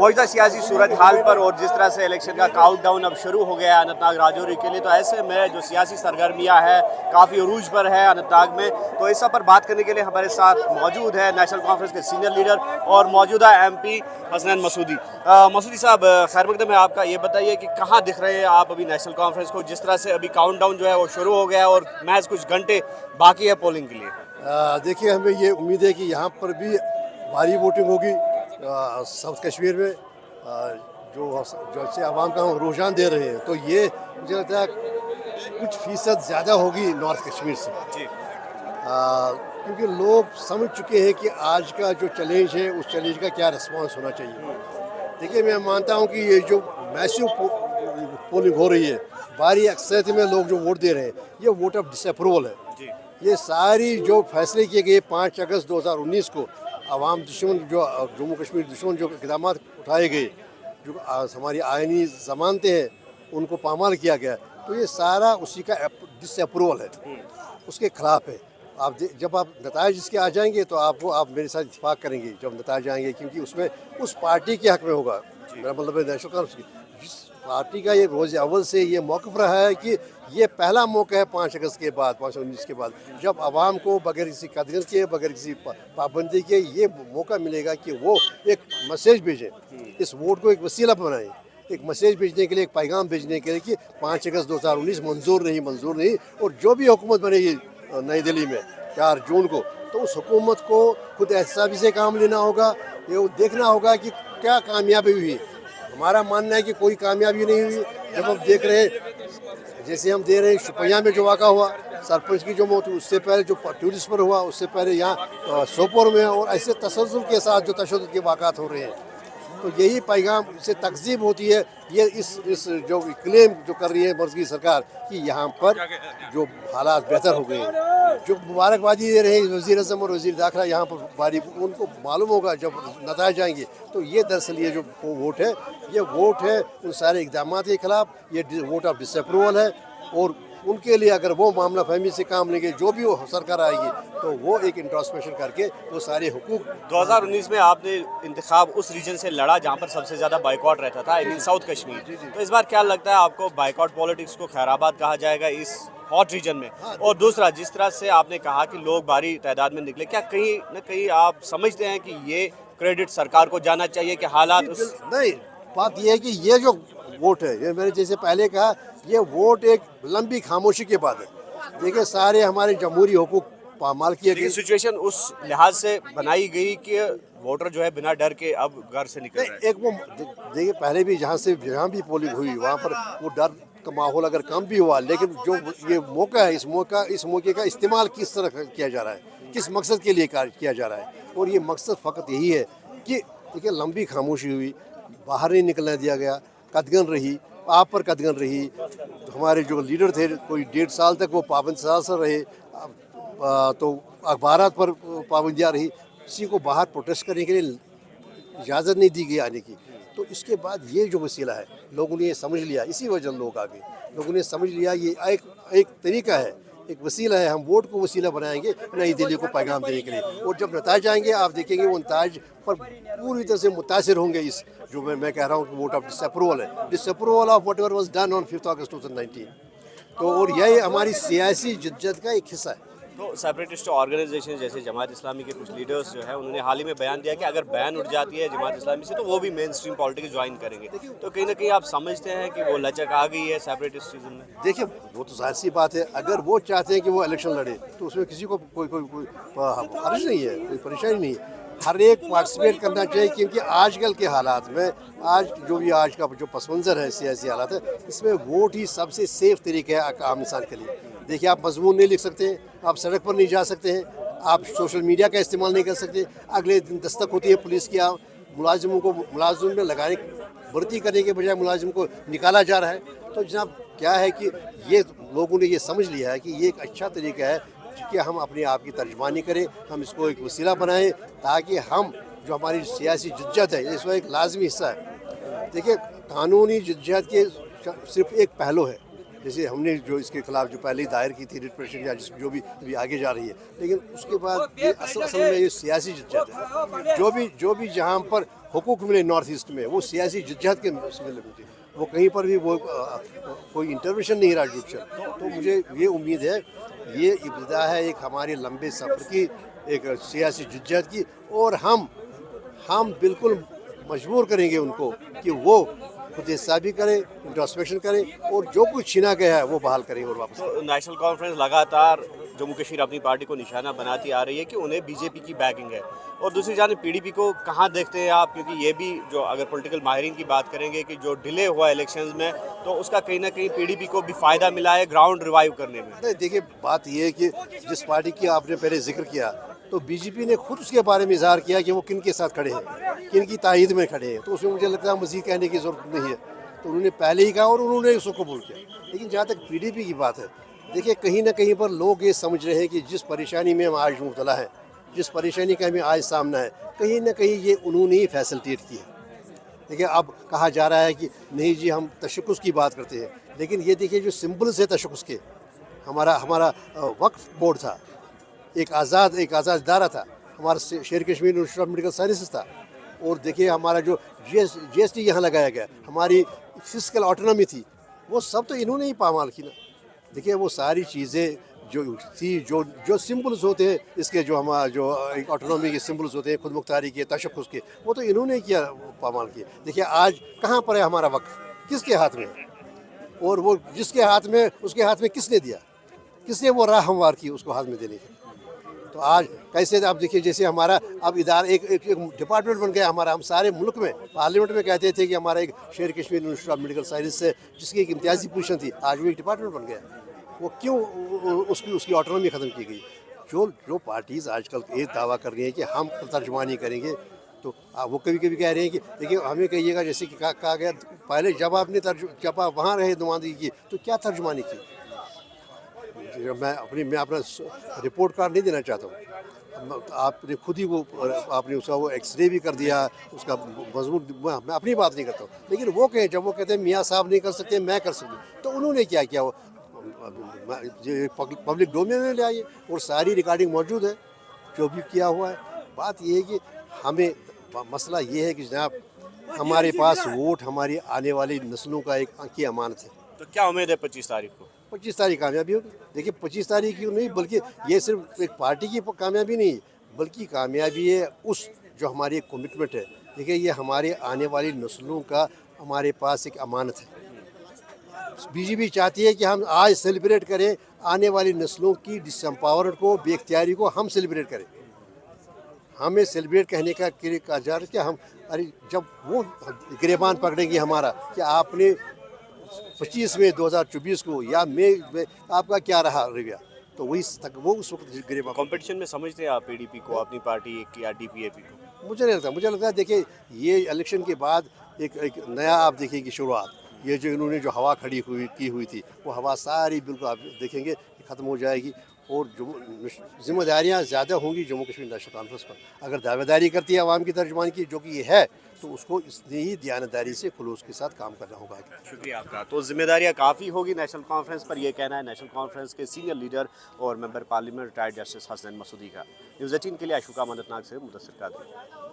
मौजूदा सियासी सूरत हाल पर और जिस तरह से इलेक्शन का काउंट डाउन अब शुरू हो गया है अनंतनाग राजौरी के लिए, तो ऐसे में जो सियासी सरगर्मियां है काफ़ी अरूज पर है अनंतनाग में। तो इस सब पर बात करने के लिए हमारे साथ मौजूद है नेशनल कॉन्फ्रेंस के सीनियर लीडर और मौजूदा MP हसनैन मसूदी। मसूदी साहब, खैर मकदम है आपका। ये बताइए कि कहाँ दिख रहे हैं आप अभी नेशनल कॉन्फ्रेंस को, जिस तरह से अभी काउंट डाउन जो है वो शुरू हो गया है और महज कुछ घंटे बाकी है पोलिंग के लिए। देखिए, हमें ये उम्मीद है कि यहाँ पर भी भारी वोटिंग होगी साउथ कश्मीर में, जो से आवाम का हम रुझान दे रहे हैं, तो ये मुझे लगता है कुछ फीसद ज़्यादा होगी नॉर्थ कश्मीर से जी। क्योंकि लोग समझ चुके हैं कि आज का जो चैलेंज है उस चैलेंज का क्या रिस्पॉन्स होना चाहिए। देखिए, मैं मानता हूँ कि ये जो मैसिव पोलिंग हो रही है, भारी अक्सरियत में लोग जो वोट दे रहे हैं, ये वोट ऑफ डिसअप्रूवल है जी। ये सारी जो फैसले किए गए 5 अगस्त 2019 को अवाम दुश्मन, जो जम्मू कश्मीर दुश्मन जो इक़दाम उठाए गए, जो हमारी आइनी ज़मानतें हैं उनको पामाल किया गया, तो ये सारा उसी का डिसअप्रूवल है, उसके ख़िलाफ़ है। जब आप नताइज इसके आ जाएंगे तो आप मेरे साथ इत्तेफाक करेंगे जब नताइज आएंगे, क्योंकि उसमें उस पार्टी के हक़ में होगा। मेरा मतलब है नेशनल कॉन्फ्रेंस की जिस पार्टी का ये रोज़ अव्वल से ये मौक़िफ़ रहा है कि ये पहला मौका है 5 अगस्त के बाद, 5/19 के बाद, जब आवाम को बगैर किसी कदगन के, बगैर किसी पाबंदी के ये मौका मिलेगा कि वो एक मैसेज भेजें, इस वोट को एक वसीला बनाएं, एक मैसेज भेजने के लिए, एक पैगाम भेजने के लिए कि 5 अगस्त 2019 मंजूर नहीं। और जो भी हुकूमत बनेगी नई दिल्ली में 4 जून को, तो उस हुकूमत को खुद एहतसाबी से काम लेना होगा। ये देखना होगा कि क्या कामयाबी हुई। हमारा मानना है कि कोई कामयाबी नहीं हुई। जब हम देख रहे हैं, जैसे हम दे रहे हैं शुपिया में जो वाक़ा हुआ, सरपंच की जो मौत हुई, उससे पहले जो टूरिस्ट पर हुआ, उससे पहले यहाँ सोपोर में, और ऐसे तसल्सल के साथ जो तशद्दुद के वाक़ात हो रहे हैं, तो यही पैगाम से तकज़ीब होती है। ये इस जो क्लेम जो कर रही है मर्ज़ी सरकार कि यहाँ पर जो हालात बेहतर हो गए हैं, जो मुबारकबादी दे रहे हैं वज़ीर आज़म और वज़ीर दाखिला, यहाँ पर बारी उनको मालूम होगा जब नताइज जाएंगे। तो ये दरअसल ये जो वोट है, ये वोट है उन सारे इक़दामात के ख़िलाफ़, ये वोट ऑफ डिसअप्रूवल है। और उनके लिए अगर वो मामला फहमी से काम लेंगे, जो भी वो सरकार आएगी, तो वो एक इंट्रोस्पेक्शन करके वो सारे हुकूक। 2019 में आपने इंतखाब उस रीजन से लड़ा जहाँ पर सबसे ज़्यादा बाइकआउट रहता था, इन साउथ कश्मीर। तो इस बार क्या लगता है आपको, बाइकआउट पॉलिटिक्स को खैराबाद कहा जाएगा इस हॉट रीजन में? और दूसरा, जिस तरह से आपने कहा कि लोग भारी तादाद में निकले, क्या कहीं न कहीं आप समझते हैं कि ये क्रेडिट सरकार को जाना चाहिए कि हालात नहीं, बात यह है कि ये जो वोट है, ये मैंने जैसे पहले कहा, ये वोट एक लंबी खामोशी के बाद है। देखिए, सारे हमारे जमहूरी हुकूक पामाल किए गए। सिचुएशन उस लिहाज से बनाई गई कि वोटर जो है बिना डर के अब घर से निकल रहे हैं। एक वो देखिए, पहले भी जहाँ भी पोलिंग हुई वहाँ पर वो डर का माहौल अगर कम भी हुआ, लेकिन जो ये मौका है, इस मौके का इस्तेमाल किस तरह किया जा रहा है, किस मकसद के लिए किया जा रहा है। और ये मकसद फ़कत यही है कि देखिए, लंबी खामोशी हुई, बाहर नहीं निकलने दिया गया, कदगन रही, आप पर कदगन रही। हमारे जो लीडर थे, कोई 1.5 साल तक वो पाबंद से रहे, तो अखबारात पर पाबंदियाँ रही, किसी को बाहर प्रोटेस्ट करने के लिए इजाज़त नहीं दी गई आने की। तो इसके बाद ये जो वसीला है, लोगों ने ये समझ लिया, इसी वजह लोग आ गए, लोगों ने समझ लिया ये एक तरीका है, एक वसीला है। हम वोट को वसीला बनाएंगे नई दिल्ली को पैगाम देने के लिए। और जब नताइज आएंगे, आप देखेंगे वो नताइज पर पूरी तरह से मुतासिर होंगे। इस जो मैं कह रहा हूँ कि vote of disapproval of whatever was done on 5 अगस्त 2019। तो और यही हमारी सियासी जिद्दत का एक हिस्सा है। तो सेपरेटिस्ट ऑर्गेनाइजेशन जैसे जमात इस्लामी के कुछ लीडर्स जो है, उन्होंने हाल ही में बयान दिया कि अगर बैन उठ जाती है जमात इस्लामी से, तो वो भी मेन स्ट्रीम पॉलिटिक्स ज्वाइन करेंगे। तो कहीं ना कहीं आप समझते हैं कि वो लचक आ गई है सेपरेटिस्टिज्म में? देखिए, वो तो जाहिर सी बात है, अगर वो चाहते हैं कि वो इलेक्शन लड़े, तो उसमें किसी को कोई हर्ज नहीं है, कोई परेशानी नहीं है। हर एक पार्टिसिपेट करना चाहिए, क्योंकि आजकल के हालात में, आज का जो पस मंज़र है, सियासी हालात है, इसमें वोट ही सबसे सेफ तरीका है आम इंसान के लिए। देखिए, आप मजमून नहीं लिख सकते हैं, आप सड़क पर नहीं जा सकते हैं, आप सोशल मीडिया का इस्तेमाल नहीं कर सकते। अगले दिन दस्तक होती है पुलिस की, आप मुलाजिमों को मुलाजिम में लगाने, भर्ती करने के बजाय मुलाजिम को निकाला जा रहा है। तो जनाब, क्या है कि ये लोगों ने ये समझ लिया है कि ये एक अच्छा तरीका है कि हम अपने आप की तर्जमानी करें, हम इसको एक वसीला बनाएं, ताकि हम जो हमारी सियासी जिद्दत है, इसका एक लाजमी हिस्सा है। देखिए, कानूनी जिद्दत के सिर्फ एक पहलू है, जैसे हमने जो इसके खिलाफ जो पहले दायर की थी रिट पिटीशन, या जो भी अभी आगे जा रही है, लेकिन उसके बाद ये असल में ये सियासी जिद्दत है। जो भी जहाँ पर حقوق ملے نارتھ ایسٹ میں، وہ سیاسی جدوجہد کے ملے مجھے، وہ کہیں پر بھی وہ کوئی انٹروینشن نہیں رہا جوڈیشل. تو مجھے یہ امید ہے یہ ابتدا ہے ایک ہمارے لمبے سفر کی، ایک سیاسی جدوجہد کی، اور ہم بالکل مجبور کریں گے ان کو کہ وہ خود حسابی کریں، انٹراسپیکشن کریں، اور جو کچھ چھینا گیا ہے وہ بحال کریں اور واپس کریں. نیشنل کانفرنس لگاتار جموں کشمیر اپنی پارٹی کو نشانہ بناتی آ رہی ہے کہ انہیں بی جے پی کی بیکنگ ہے، اور دوسری جانب پی ڈی پی کو کہاں دیکھتے ہیں آپ؟ کیونکہ یہ بھی جو اگر پولیٹیکل ماہرین کی بات کریں گے کہ جو ڈیلے ہوا الیکشنز میں تو اس کا کہیں نہ کہیں پی ڈی پی کو بھی فائدہ ملا ہے گراؤنڈ ریوائیو کرنے میں. نہیں، دیکھیے بات یہ ہے کہ جس پارٹی کی آپ نے پہلے ذکر کیا تو بی جے پی نے خود اس کے بارے میں اظہار کیا کہ وہ کن کے ساتھ کھڑے ہیں، کن کی تائید میں کھڑے ہیں، تو اس میں مجھے لگتا ہے مزید کہنے کی ضرورت نہیں ہے. تو انہوں نے پہلے ہی کہا اور انہوں نے اس کو قبول کیا. لیکن جہاں تک پی ڈی پی کی بات ہے، دیکھیے کہیں نہ کہیں پر لوگ یہ سمجھ رہے ہیں کہ جس پریشانی میں ہم آج مبتلا ہیں، جس پریشانی کا ہمیں آج سامنا ہے، کہیں نہ کہیں یہ انہوں نے ہی فیسلٹیٹ کی ہے. دیکھیے اب کہا جا رہا ہے کہ نہیں جی ہم تشخص کی بات کرتے ہیں، لیکن یہ دیکھیے جو سمبلز ہے تشخص کے، ہمارا وقف بورڈ تھا، ایک آزاد ادارہ تھا، ہمارا شیر Kashmir institute of medical sciences تھا، اور دیکھیے ہمارا جو جی ایس ٹی یہاں لگایا گیا، ہماری فزیکل آٹونومی تھی، وہ سب تو انہوں نے ہی پامال کی نا. دیکھیے وہ ساری چیزیں جو تھی، جو سمبلز ہوتے ہیں اس کے، جو آٹونومی کے سمبلز ہوتے ہیں، خود مختاری کے، تشخص کے، وہ تو انہوں نے کیا، پامال کیا. دیکھیے آج کہاں پر ہے ہمارا وقت، کس کے ہاتھ میں ہے، اور وہ جس کے ہاتھ میں، اس کے ہاتھ میں کس نے دیا، کس نے وہ راہ ہموار کی اس کو ہاتھ میں دینے کی. تو آج کیسے آپ دیکھیے جیسے ہمارا اب ادارہ ایک ڈپارٹمنٹ بن گیا ہمارا. ہم سارے ملک میں پارلیمنٹ میں کہتے تھے کہ ہمارا ایک شیر Kashmir institute of medical science سے جس کی ایک امتیازی پوزیشن تھی، آج وہ ایک ڈپارٹمنٹ بن گیا. وہ کیوں اس کی آٹونومی ختم کی گئی؟ جو پارٹیز آج کل یہ دعویٰ کر رہی ہیں کہ ہم ترجمانی کریں گے، تو وہ کبھی کہہ رہے ہیں کہ دیکھیے ہمیں کہیے گا، جیسے کہ کہا گیا پہلے جب آپ وہاں رہے نمائندگی کی تو کیا ترجمانی کی. میں اپنا رپورٹ کارڈ نہیں دینا چاہتا ہوں، آپ نے خود ہی آپ نے اس کا وہ ایکس رے بھی کر دیا، اس کا مضمون، میں اپنی بات نہیں کرتا ہوں، لیکن وہ کہیں جب وہ کہتے ہیں میاں صاحب نہیں کر سکتے میں کر سکتا ہوں، تو انہوں نے کیا کیا، وہ پبلک ڈومین میں لے آئیے اور ساری ریکارڈنگ موجود ہے جو بھی کیا ہوا ہے. بات یہ ہے کہ ہمیں مسئلہ یہ ہے کہ جناب ہمارے پاس ووٹ ہماری آنے والی نسلوں کا ایک کی امانت ہے. تو کیا امید ہے 25 تاریخ کو؟ 25 تاریخ کامیابی ہوگی. دیکھیے 25 تاریخ کی نہیں، بلکہ یہ صرف ایک پارٹی کی کامیابی نہیں، بلکہ کامیابی ہے اس جو ہماری ایک کمٹمنٹ ہے. دیکھیے یہ ہمارے آنے والی نسلوں کا ہمارے پاس ایک امانت ہے. بی جے پی چاہتی ہے کہ ہم آج سیلیبریٹ کریں، آنے والی نسلوں کی ڈس امپاورڈ کو، بے اختیاری کو ہم سیلیبریٹ کریں. ہمیں سیلیبریٹ کہنے کا کہا جا رہا ہے کہ ہم جب وہ گریبان پکڑیں گے ہمارا کہ آپ نے 25 مئی 2024 کو یا مئی میں آپ کا کیا رہا رویہ، تو وہ اس وقت گریبان. کمپٹیشن میں سمجھتے ہیں آپ پی ڈی پی کو، اپنی پارٹی یا ڈی پی اے پی کو؟ مجھے نہیں لگتا ہے دیکھیے یہ الیکشن کے بعد ایک نیا آپ دیکھیں کہ شروعات، یہ جو انہوں نے جو ہوا کھڑی کی ہوئی تھی، وہ ہوا ساری بالکل آپ دیکھیں گے کہ ختم ہو جائے گی، اور ذمہ داریاں زیادہ ہوں گی جموں کشمیر نیشنل کانفرنس پر. اگر دعوے داری کرتی ہے عوام کی ترجمانی کی، جو کہ یہ ہے، تو اس کو اس نے ہی دیانتداری سے خلوص کے ساتھ کام کرنا ہوگا. شکریہ آپ کا. تو ذمہ داریاں کافی ہوگی نیشنل کانفرنس پر، یہ کہنا ہے نیشنل کانفرنس کے سینئر لیڈر اور member parliament retired justice Hasnain Masoodi کا. نیوز 18 کے لیے اشوکا اننت ناگ سے مدثر قادری.